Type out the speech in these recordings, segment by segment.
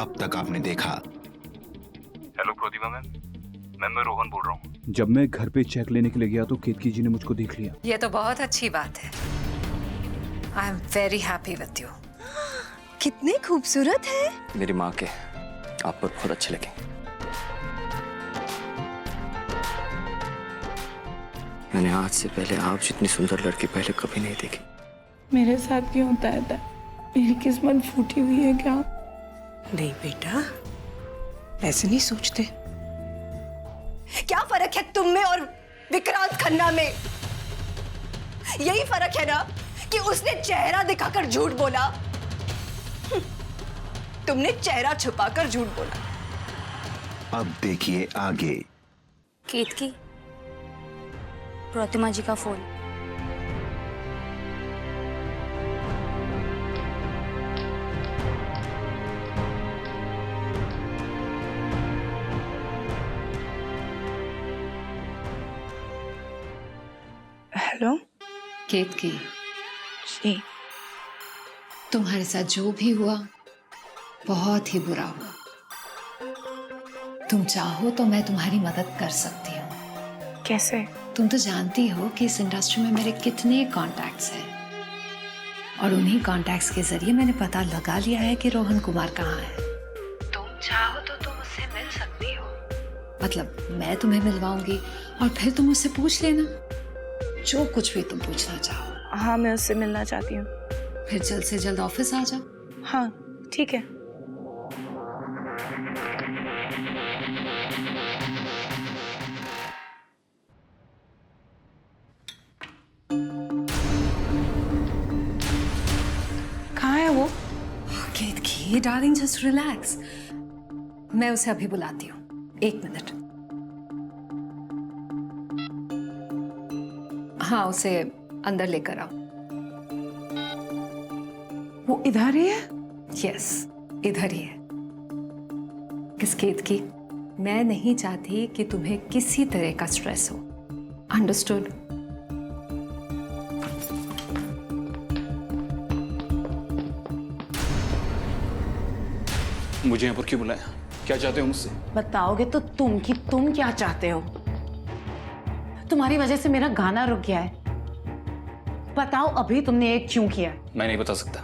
अब तक आपने देखा। हेलो प्रोदिमा मैम, मैं रोहन बोल रहा हूँ। जब मैं घर पे चेक लेने के लिए गया तो केतकी जी ने मुझको देख लिया। ये तो बहुत अच्छी बात है। I am very happy with you. कितने खूबसूरत है। मेरी माँ के आप पर बहुत अच्छे लगे। मैंने आज से पहले आप जितनी सुंदर लड़की पहले कभी नहीं देखी। मेरे साथ क्यों होता है? मेरी किस्मत फूटी हुई है क्या? नहीं बेटा, ऐसे नहीं सोचते। क्या फर्क है तुम में और विक्रांत खन्ना में? यही फर्क है ना कि उसने चेहरा दिखाकर झूठ बोला, तुमने चेहरा छुपाकर झूठ बोला। अब देखिए आगे। केतकी, प्रतिमा जी का फोन। हेलो केतकी, जी। तुम्हारे साथ जो भी हुआ बहुत ही बुरा हुआ। तुम चाहो तो मैं तुम्हारी मदद कर सकती हूँ। कैसे? तुम तो जानती हो कि इस इंडस्ट्री में मेरे कितने कॉन्टैक्ट्स हैं और उन्हीं कॉन्टैक्ट्स के जरिए मैंने पता लगा लिया है कि रोहन कुमार कहाँ है। तुम चाहो तो तुम उससे मिल सकती हो। मतलब मैं तुम्हें मिलवाऊंगी और फिर तुम उससे पूछ लेना जो कुछ भी तुम पूछना चाहो। हाँ, मैं उससे मिलना चाहती हूँ। फिर जल्द से जल्द ऑफिस आ जाओ। हाँ ठीक है। कहाँ है वो? केतकी डार्लिंग, जस्ट रिलैक्स। मैं उसे अभी बुलाती हूँ, 1 मिनट। हाँ, उसे अंदर लेकर आओ। वो इधर ही है? यस, इधर ही है। किस केतकी, मैं नहीं चाहती कि तुम्हें किसी तरह का स्ट्रेस हो। अंडरस्टूड? मुझे यहाँ पर क्यों बुलाया? क्या चाहते हो मुझसे? बताओगे तो तुम क्या चाहते हो? तुम्हारी वजह से मेरा गाना रुक गया है। बताओ अभी तुमने ये क्यों किया? मैं नहीं बता सकता,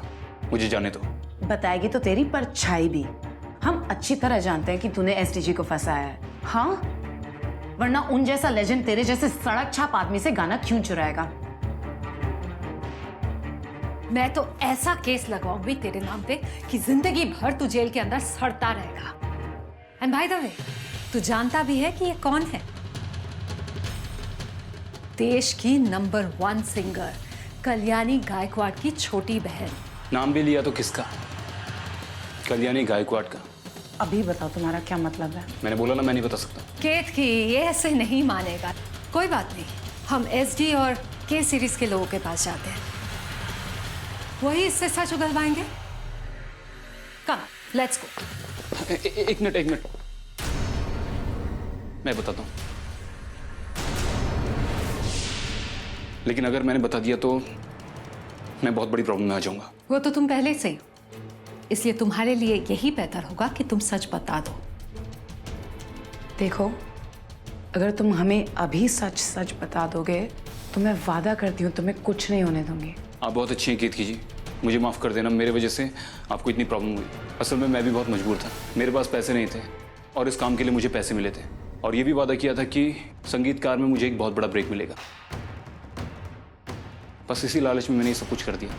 मुझे जाने दो। बताएगी तो तेरी परछाई भी। हम अच्छी तरह जानते हैं कि तूने एसडीजी को फंसाया है। हाँ, वरना उन जैसा लेजेंड तेरे जैसे सड़क छाप आदमी से गाना क्यों चुराएगा? मैं तो ऐसा केस लगवाऊंगी तेरे नाम पे कि जिंदगी भर तू जेल के अंदर सड़ता रहेगा। एंड बाय द वे, तू जानता भी है कि ये कौन है? देश की नंबर 1 सिंगर कल्याणी गायकवाड़ की छोटी बहन। नाम भी लिया तो किसका? कल्याणी गायकवाड़ का। अभी बताओ तुम्हारा क्या मतलब है? मैंने बोला ना, मैं नहीं बता सकता। केतकी, ये ऐसे नहीं मानेगा। कोई बात नहीं, हम एसडी और के सीरीज के लोगों के पास जाते हैं, वही इससे सच उगलवाएंगे। कम, लेट्स गो। एक मिनट, मैं बताता हूँ। लेकिन अगर मैंने बता दिया तो मैं बहुत बड़ी प्रॉब्लम में आ जाऊंगा। वो तो तुम पहले से ही हो, इसलिए तुम्हारे लिए यही बेहतर होगा कि तुम सच बता दो। देखो, अगर तुम हमें अभी सच बता दोगे तो मैं वादा करती हूँ तुम्हें कुछ नहीं होने दूंगी। आप बहुत अच्छी हैं केतकी जी, मुझे माफ़ कर देना। मेरे वजह से आपको इतनी प्रॉब्लम हुई। असल में मैं भी बहुत मजबूर था, मेरे पास पैसे नहीं थे और इस काम के लिए मुझे पैसे मिले थे और ये भी वादा किया था कि संगीतकार में मुझे एक बहुत बड़ा ब्रेक मिलेगा। बस इसी लालच में मैंने ये सब कुछ कर दिया।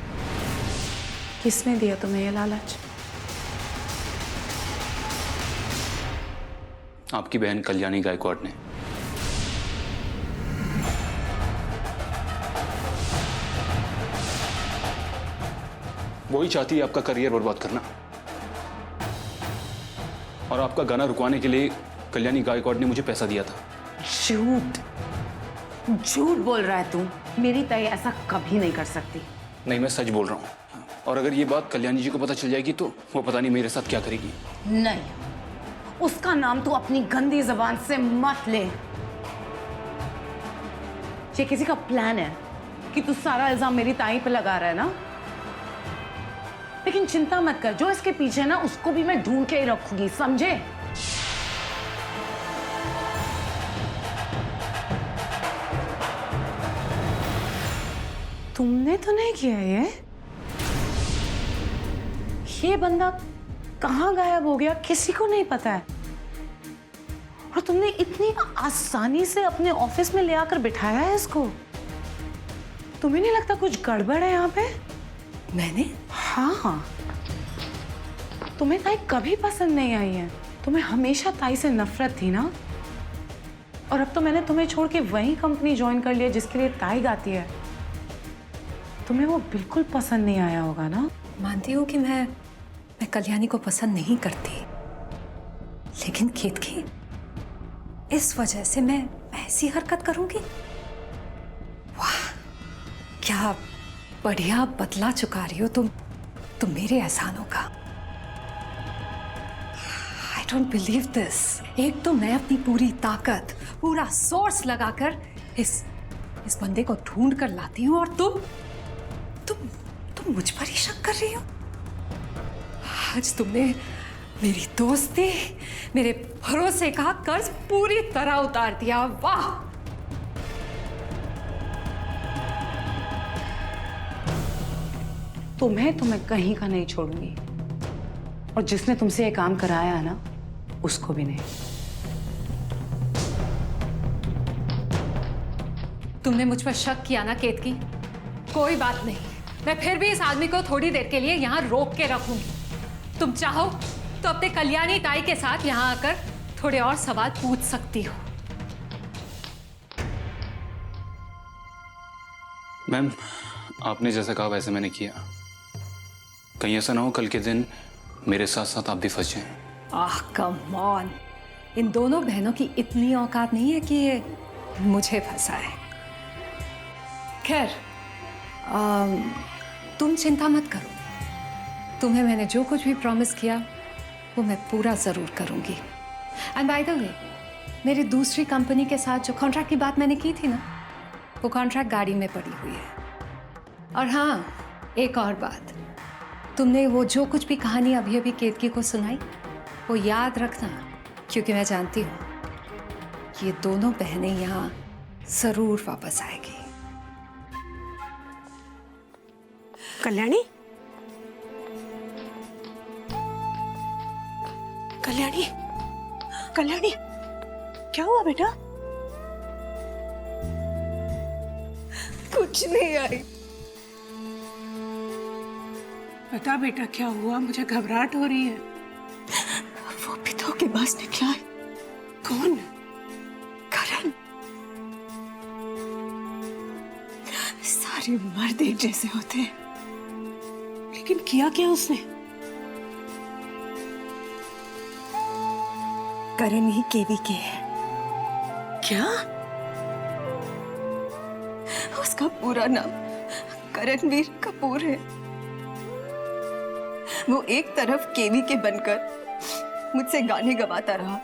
किसने दिया तुम्हें ये लालच? आपकी बहन कल्याणी गायकवाड़ ने। वो ही चाहती है आपका करियर बर्बाद करना और आपका गाना रुकवाने के लिए कल्याणी गायकवाड़ ने मुझे पैसा दिया था। झूठ बोल रहा है तू। मेरी ताई ऐसा कभी नहीं कर सकती। नहीं, मैं सच बोल रहा हूँ। और अगर ये बात कल्याणी जी को पता चल जाएगी तो वो पता नहीं मेरे साथ क्या करेगी। नहीं, उसका नाम तू अपनी गंदी जबान से मत ले। ये किसी का प्लान है कि तू सारा इल्जाम मेरी ताई पे लगा रहा है ना? लेकिन चिंता मत कर, जो इसके पीछे है ना उसको भी मैं ढूंढ के ही रखूंगी, समझे? तुमने तो नहीं किया ये बंदा कहाँ गायब हो गया किसी को नहीं पता है, और तुमने इतनी आसानी से अपने ऑफिस में ले आकर बिठाया है इसको। तुम्हें नहीं लगता कुछ गड़बड़ है यहाँ पे? मैंने? हाँ, तुम्हें ताई कभी पसंद नहीं आई है, तुम्हें हमेशा ताई से नफरत थी ना, और अब तो मैंने तुम्हें छोड़ के वही कंपनी ज्वाइन कर लिया जिसके लिए ताई गाती है। तुम्हें वो बिल्कुल पसंद नहीं आया होगा ना? मानती हूँ कि मैं कल्याणी को पसंद नहीं करती, लेकिन केतकी, इस वजह से मैं ऐसी हरकत करूंगी? वाह, क्या बढ़िया बदला चुका रही हो तुम मेरे एहसानों का। I don't believe this. एक तो मैं अपनी पूरी ताकत, पूरा सोर्स लगाकर इस बंदे को ढूंढ कर लाती हूँ, और तुम मुझ पर ही शक कर रही हो। आज तुमने मेरी दोस्ती, मेरे भरोसे का कर्ज पूरी तरह उतार दिया। वाह! तुम्हें कहीं का नहीं छोड़ूंगी, और जिसने तुमसे ये काम कराया है ना उसको भी नहीं। तुमने मुझ पर शक किया ना केतकी, कोई बात नहीं, मैं फिर भी इस आदमी को थोड़ी देर के लिए यहाँ रोक के रखूंगी। तुम चाहो तो अपने कल्याणी ताई के साथ यहाँ आकर थोड़े और सवाल पूछ सकती हो। मैम, आपने जैसा कहा वैसे मैंने किया। कहीं ऐसा ना हो कल के दिन मेरे साथ साथ आप भी फंस जाएं। आह कम ऑन, इन दोनों बहनों की इतनी औकात नहीं है कि ये मुझे फंसाए। खैर, तुम चिंता मत करो, तुम्हें मैंने जो कुछ भी प्रॉमिस किया वो मैं पूरा जरूर करूंगी। एंड बाय द वे, मेरी दूसरी कंपनी के साथ जो कॉन्ट्रैक्ट की बात मैंने की थी ना, वो कॉन्ट्रैक्ट गाड़ी में पड़ी हुई है। और हाँ, एक और बात, तुमने वो जो कुछ भी कहानी अभी अभी केतकी को सुनाई, वो याद रखना, क्योंकि मैं जानती हूँ ये दोनों बहनें यहाँ जरूर वापस आएगी। कल्याणी, कल्याणी, कल्याणी, क्या हुआ बेटा? कुछ नहीं आई। बता बेटा क्या हुआ, मुझे घबराहट हो रही है। वो पिता के पास निकला है। कौन? करण। सारे मर्द एक जैसे होते हैं, लेकिन किया क्या उसने? करण ही केवी के है। क्या? उसका पूरा नाम करणवीर कपूर है। वो एक तरफ केवी के बनकर मुझसे गाने गवाता रहा,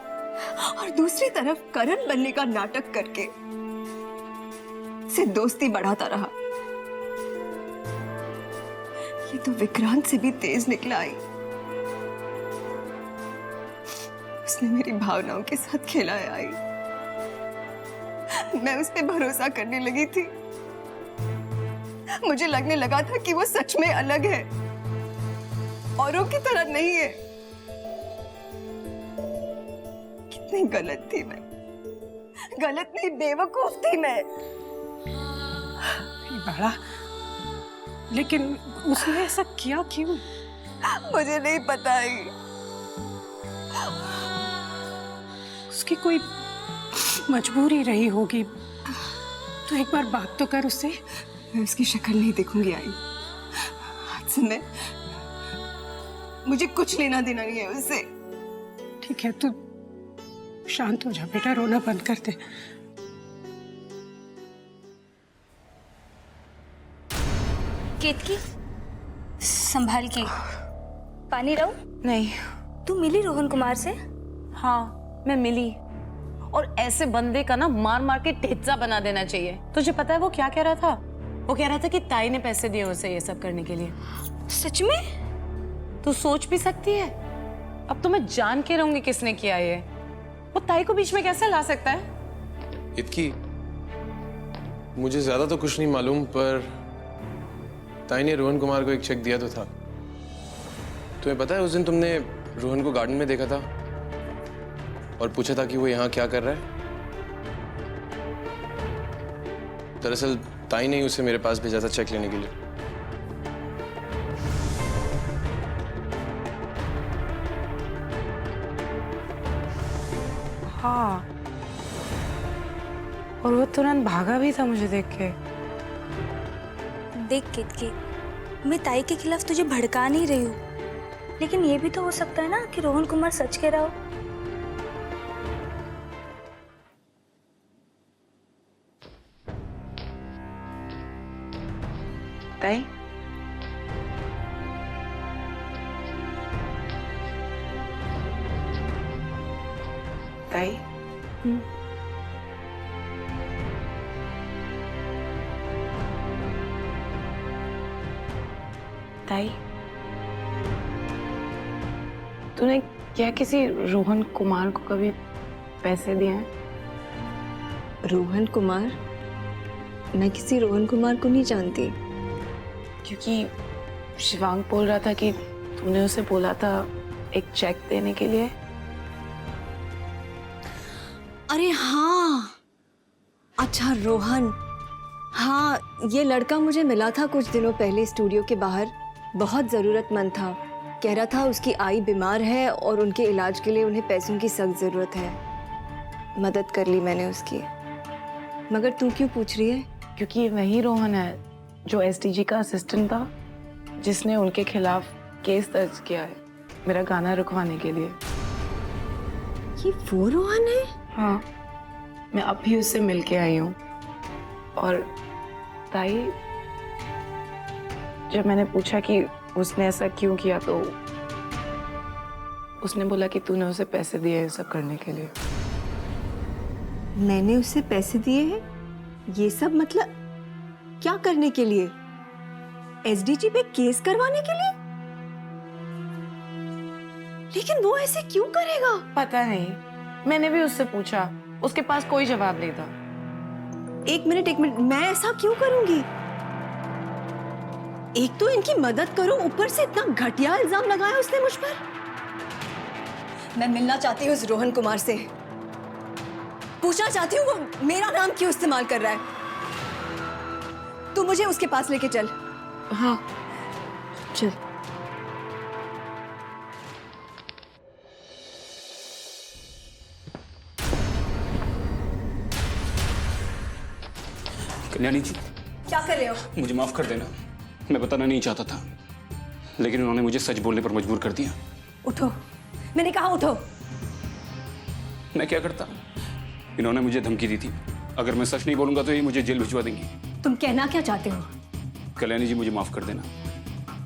और दूसरी तरफ करण बनने का नाटक करके से दोस्ती बढ़ाता रहा। ये तो विक्रांत से भी तेज निकला आई। उसने मेरी भावनाओं के साथ खेला है आई। मैं उस पे भरोसा करने लगी थी। मुझे लगने लगा था कि वो सच में अलग है, औरों की तरह नहीं है। कितनी गलत थी मैं, गलत नहीं बेवकूफ थी मैं। बड़ा, लेकिन उसने ऐसा किया क्यों? मुझे नहीं पता ही। उसकी कोई मजबूरी रही होगी, तो एक बार बात तो कर उससे। मैं उसकी शक्ल नहीं देखूंगी आई। आज से मुझे कुछ लेना देना नहीं है उससे। ठीक है, तू शांत हो जा बेटा, रोना बंद कर दे। केतकी, संभाल के। पानी लाऊं? नहीं। तू मिली रोहन कुमार से? हाँ, मैं मिली, और ऐसे बंदे का ना मार मार के ढेचा बना देना चाहिए। तुझे पता है वो क्या कह रहा था? वो कह रहा था कि ताई ने पैसे दिए उसे ये सब करने के लिए। सच में? तू सोच भी सकती है? अब तो मैं जान के रहूंगी किसने किया ये। वो ताई को बीच में कैसे ला सकता है? इतकी मुझे ज्यादा तो कुछ नहीं मालूम, पर ताई ने रोहन कुमार को एक चेक दिया तो था। तुम्हें पता है उस दिन तुमने रोहन को गार्डन में देखा था और पूछा था कि वो यहाँ क्या कर रहा है? दरअसल ताई ने ही उसे मेरे पास भेजा था चेक लेने के लिए। हाँ, और वो तुरंत भागा भी था मुझे देख के। देख केतकी, मैं ताई के खिलाफ तुझे भड़का नहीं रही हूँ, लेकिन ये भी तो हो सकता है ना कि रोहन कुमार सच कह रहा हो। ताई, ताई, ताई, तूने क्या किसी रोहन कुमार को कभी पैसे दिए हैं? रोहन कुमार? मैं किसी रोहन कुमार को नहीं जानती। क्योंकि शिवांग बोल रहा था कि तूने उसे बोला था एक चेक देने के लिए। अरे हाँ, अच्छा रोहन। हाँ, ये लड़का मुझे मिला था कुछ दिनों पहले स्टूडियो के बाहर। बहुत ज़रूरतमंद था। कह रहा था उसकी आई बीमार है और उनके इलाज के लिए उन्हें पैसों की सख्त ज़रूरत है। मदद कर ली मैंने उसकी। मगर तू क्यों पूछ रही है? क्योंकि वही रोहन है जो एसडीजी का असिस्टेंट था, जिसने उनके खिलाफ केस दर्ज किया है मेरा गाना रुकवाने के लिए। ये वो रोहन है? हाँ, मैं अभी उससे मिल के आई हूँ। और ताई, जब मैंने पूछा कि उसने ऐसा क्यों किया तो उसने बोला कि तूने उसे पैसे दिए हैं सब करने के लिए। मैंने उसे पैसे दिए हैं? ये सब मतलब क्या करने के लिए? एसडीजी पे केस करवाने के लिए? लेकिन वो ऐसे क्यों करेगा? पता नहीं, मैंने भी उससे पूछा, उसके पास कोई जवाब नहीं था। एक मिनट, मैं ऐसा क्यों करूंगी? एक तो इनकी मदद करूं, ऊपर से इतना घटिया इल्जाम लगाया उसने मुझ पर। मैं मिलना चाहती हूँ उस रोहन कुमार से। पूछना चाहती हूँ वो मेरा नाम क्यों इस्तेमाल कर रहा है। तू मुझे उसके पास लेके चल। हाँ चल। कल्याणी जी, क्या कर रहे हो? मुझे माफ कर देना। मैं बताना नहीं चाहता था, लेकिन उन्होंने मुझे सच बोलने पर मजबूर कर दिया। उठो, मैंने कहा उठो। मैं क्या करता? इन्होंने मुझे धमकी दी थी, अगर मैं सच नहीं बोलूंगा तो ये मुझे जेल भिजवा देंगी। तुम कहना क्या चाहते हो? कल्याणी जी, मुझे माफ कर देना।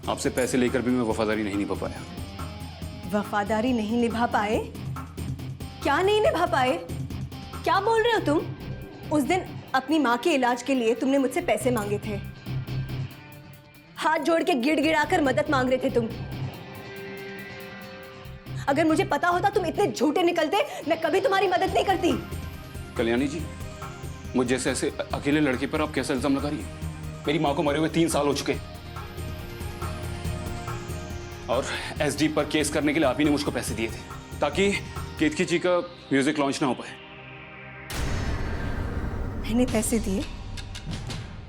आपसे पैसे लेकर भी मैं वफादारी नहीं निभा पाया। वफादारी नहीं निभा पाए? क्या नहीं निभा पाए? क्या बोल रहे हो तुम? उस दिन अपनी माँ के इलाज के लिए तुमने मुझसे पैसे मांगे थे। हाथ जोड़ के गिड़गिड़ाकर मदद मांग रहे थे तुम। अगर मुझे पता होता तुम इतने झूठे निकलते, मैं कभी तुम्हारी मदद नहीं करती। कल्याणी जी, मुझ जैसे ऐसे अकेले लड़के पर आप कैसा इल्जाम लगा रही हैं? मेरी माँ को मरे हुए 3 साल हो चुके, और एसडी पर केस करने के लिए आप ही ने मुझको पैसे दिए थे ताकि केतकी जी का म्यूजिक लॉन्च ना हो पाए। मैंने पैसे दिए?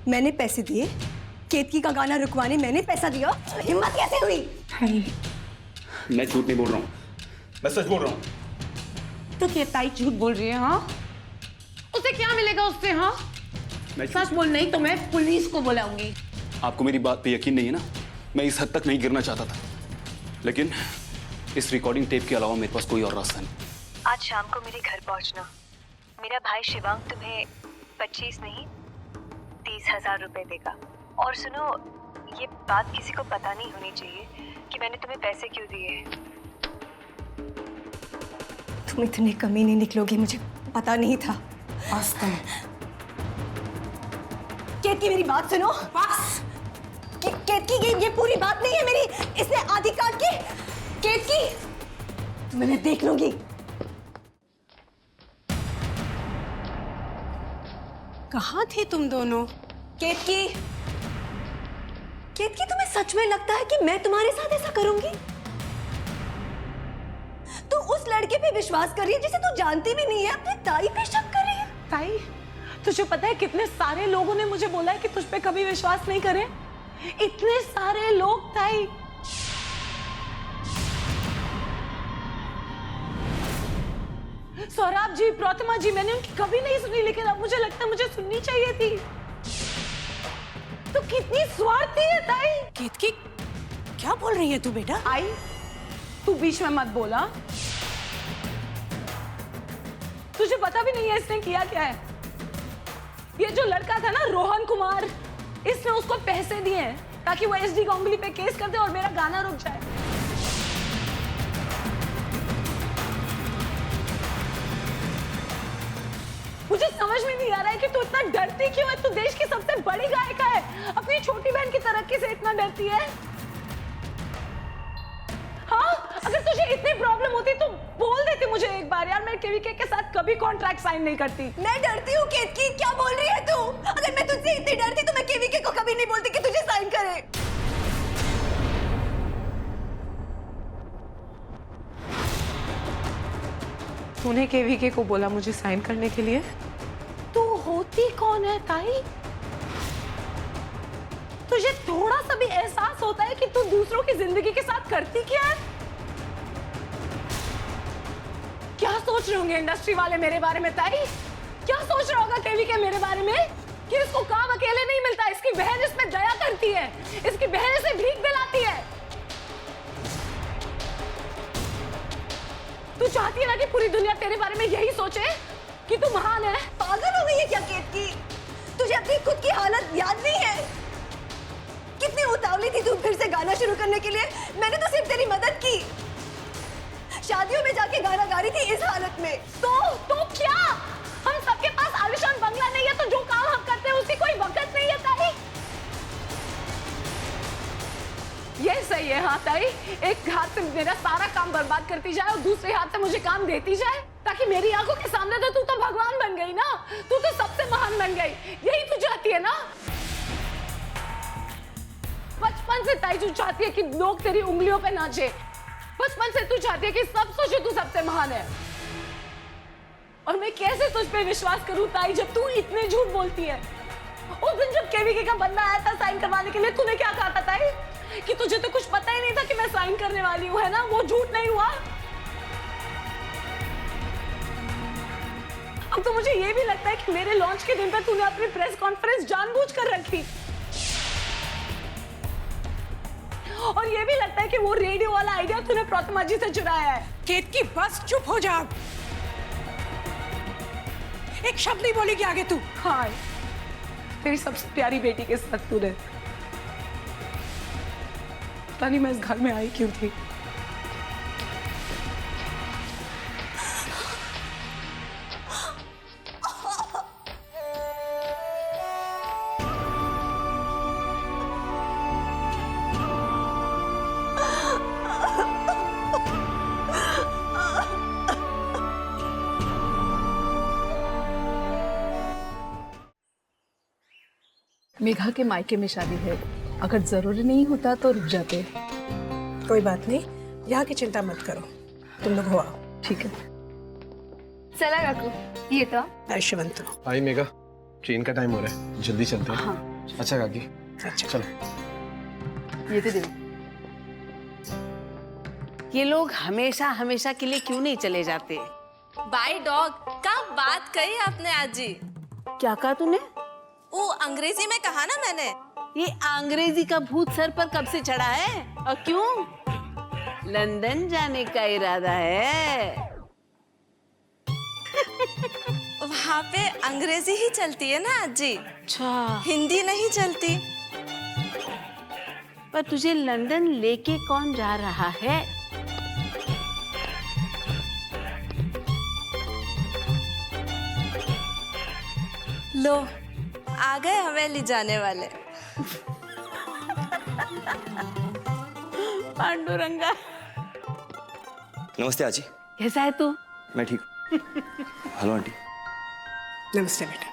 मैंने पैसे दिए? केतकी का गाना रुकवाने मैंने पैसा दिया? हिम्मत कैसे हुई? मैं झूठ नहीं बोल रहा हूँ, मैं सच बोल रहा हूँ। तो क्या ताई झूठ बोल रही है? हाँ, उसे क्या मिलेगा उससे? हाँ, सच बोल, नहीं तो मैं पुलिस को बुलाऊंगी। आपको मेरी बात पे यकीन नहीं है ना? मैं इस हद तक नहीं गिरना चाहता था, लेकिन इस रिकॉर्डिंग टेप के अलावा मेरे पास कोई और रास्ता नहीं। आज शाम को मेरे घर पहुंचना। मेरा भाई शिवांग तुम्हें 25 नहीं 30,000 रुपए देगा। और सुनो, ये बात किसी को पता नहीं होनी चाहिए कि मैंने तुम्हें पैसे क्यों दिए। तुम इतने कमीने निकलोगे मुझे पता नहीं था। बस तुम। केतकी, मेरी बात सुनो। बस, केतकी ये पूरी बात नहीं है मेरी, इसने आधी काट के। केतकी, मैं देख लूंगी। कहाँ थे तुम दोनों? केतकी, केतकी तुम्हें सच में लगता है कि मैं तुम्हारे साथ ऐसा करूंगी? तू उस लड़के पे विश्वास कर रही है जिसे तू जानती भी नहीं है, अपने ताई पे शक कर रही है। ताई, तुझे पता है कितने सारे लोगों ने मुझे बोला है कि तुझ पे कभी विश्वास नहीं करें? इतने सारे लोग ताई। सौरभ जी, प्रतिमा जी, मैंने उनकी कभी नहीं सुनी, लेकिन अब मुझे लगता है मुझे सुननी चाहिए थी। तो कितनी स्वार्थी है ताई। केतकी, क्या बोल रही है तू बेटा? आई, तू बीच में मत बोला। तुझे पता भी नहीं है इसने किया क्या है। ये जो लड़का था ना, रोहन कुमार, इसने उसको पैसे दिए हैं ताकि वो एसडी गांगुली पे केस कर दे और मेरा गाना रुक जाए। मुझे समझ में नहीं आ रहा है कि तू इतना डरती क्यों है। तू देश की सबसे बड़ी गायिका है, अपनी छोटी बहन की तरक्की से इतना डरती है। हाँ, अगर तुझे इतनी प्रॉब्लम होती तो बोल देती मुझे एक बार यार। मैं केवीके के साथ कभी कॉन्ट्रैक्ट साइन नहीं करती। मैं डरती हूँ केतकी, क्या बोल रही है तू? अगर मैं तुझसे इतनी डरती तो मैं केवीके को कभी नहीं बोलती कि तुझे साइन करे। तूने केवीके को बोला मुझे साइन करने के लिए? तू होती कौन है ताई? तुझे थोड़ा सा भी एहसास होता है कि तू दूसरों की जिंदगी के साथ करती क्या है? क्या सोच रहे होंगे इंडस्ट्री वाले मेरे बारे में ताई? क्या सोच रहा होगा केवीके मेरे बारे में कि इसको काम अकेले नहीं मिलता, इसकी बहन इसमें दया करती है, इसकी बहन इसे भीख दिलाती है। तू चाहती है ना कि पूरी दुनिया तेरे बारे में यही सोचे कि तू महान है? पागल हो गई है क्या केतकी? तुझे अपनी खुद की हालत याद नहीं है? कितनी उतावली थी तू फिर से गाना शुरू करने के लिए। मैंने तो सिर्फ तेरी मदद की। शादियों में जाके गाना गा रही थी इस हालत में। तो क्या? हम सबके पास आलिशान बंगला नहीं है, तो जो काम हम करते हैं उसकी कोई वक़्त नहीं है ताई। ये सही है हाँ ताई, एक हाथ से मेरा सारा काम बर्बाद करती जाए और दूसरे हाथ से मुझे काम देती जाए, ताकि मेरी आंखों के सामने तो तू तो भगवान बन गई ना, तू तो सबसे महान बन गई। यही तू चाहती है ना? बचपन से ताई तू चाहती है कि लोग तेरी उंगलियों पे नाचे। बचपन से तू चाहती है कि सब सोचे तू सबसे महान है। और मैं कैसे तुझ पे विश्वास करूं ताई जब तू इतने झूठ बोलती है? उस दिन जब केवीके का बंदा आया था साइन करवाने के लिए, तूने क्या कहा था ताई? कि तुझे तो कुछ पता ही नहीं था कि मैं साइन करने वाली हूं, है ना? वो झूठ नहीं हुआ? अब तो मुझे ये भी लगता है कि मेरे लॉन्च के दिन पर तूने अपनी प्रेस कॉन्फ्रेंस जानबूझकर रखी। और ये भी लगता है कि वो रेडियो वाला आइडिया तूने प्रतिमा जी से चुराया है। केतकी बस चुप हो जा। एक शब्द नहीं बोलेगी आगे तू। हाँ, तेरी सबसे प्यारी बेटी के साथ तूने। पता नहीं मैं इस घर में आई क्यों थी। मेघा के मायके में शादी है, अगर जरूरी नहीं होता तो रुक जाते। कोई बात नहीं, यहाँ की चिंता मत करो, तुम लोग हो आओ। ठीक है। चला काकू, ये तो आयुष्यवंत। आई मेघा, ट्रेन का टाइम हो रहा है, जल्दी चलते हैं। हाँ। अच्छा काकी, अच्छा ये तो दे। ये लोग हमेशा हमेशा के लिए क्यों नहीं चले जाते? बाय डॉग, क्या बात कही आपने आज जी? क्या कहा तूने? वो अंग्रेजी में कहा ना मैंने। ये अंग्रेजी का भूत सर पर कब से चढ़ा है और क्यों? लंदन जाने का इरादा है? वहाँ पे अंग्रेजी ही चलती है ना जी। अच्छा, हिंदी नहीं चलती। पर तुझे लंदन लेके कौन जा रहा है? लो, आ गए हमें ले जाने वाले। पांडुरंगा, नमस्ते आजी। कैसा है तू? मैं ठीक हूँ। Hello aunty. नमस्ते बेटा।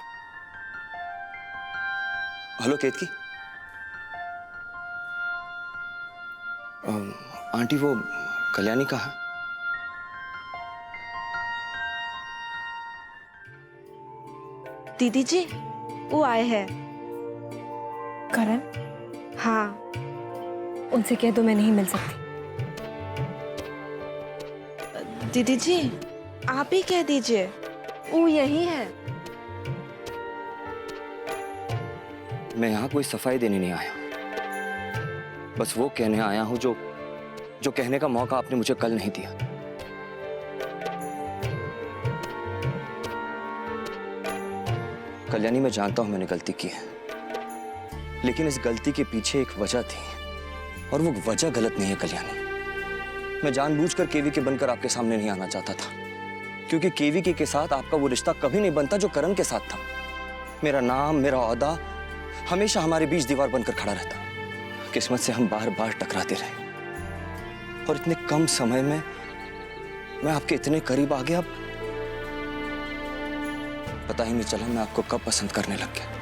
हेलो केतकी। आंटी वो कल्याणी कहाँ है? दीदी जी वो आए हैं। करण, हाँ उनसे कह दो मैं नहीं मिल सकती। दीदी जी आप ही कह दीजिए, वो यही है। मैं यहाँ कोई सफाई देने नहीं आया, बस वो कहने आया हूँ जो कहने का मौका आपने मुझे कल नहीं दिया। कल्याणी, मैं जानता हूं मैंने गलती की है, लेकिन इस गलती के पीछे एक वजह थी और वो वजह गलत नहीं है कल्याणी। मैं जानबूझकर केवीके बनकर आपके सामने नहीं आना चाहता था, क्योंकि केवीके के साथ आपका वो रिश्ता कभी नहीं बनता जो करण के साथ था। मेरा नाम, मेरा ओहदा हमेशा हमारे बीच दीवार बनकर खड़ा रहता। किस्मत से हम बार बार टकराते रहे और इतने कम समय में मैं आपके इतने करीब आ गया, पता ही नहीं चला मैं आपको कब पसंद करने लग गया।